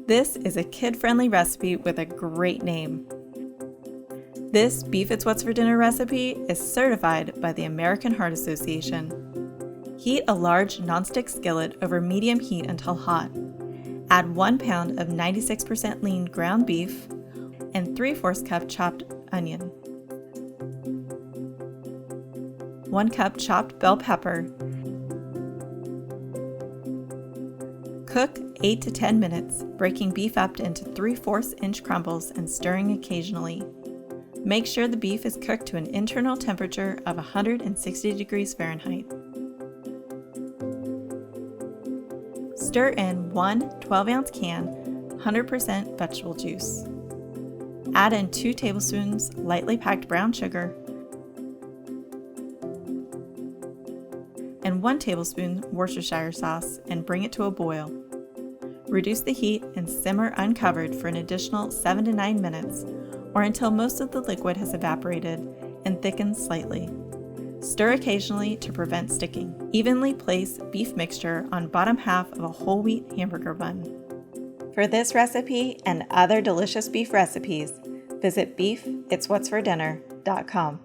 This is a kid-friendly recipe with a great name. This Beef It's What's for Dinner recipe is certified by the American Heart Association. Heat a large nonstick skillet over medium heat until hot. Add 1 pound of 96% lean ground beef and 3/4 cup chopped onion, 1 cup chopped bell pepper. Cook 8 to 10 minutes, breaking beef up into 3/4 inch crumbles and stirring occasionally. Make sure the beef is cooked to an internal temperature of 160 degrees Fahrenheit. Stir in 1 12-ounce can, 100% vegetable juice. Add in 2 tablespoons lightly packed brown sugar and 1 tablespoon Worcestershire sauce and bring it to a boil. Reduce the heat and simmer uncovered for an additional 7 to 9 minutes or until most of the liquid has evaporated and thickens slightly. Stir occasionally to prevent sticking. Evenly place beef mixture on bottom half of a whole wheat hamburger bun. For this recipe and other delicious beef recipes, visit beefitswhatsfordinner.com.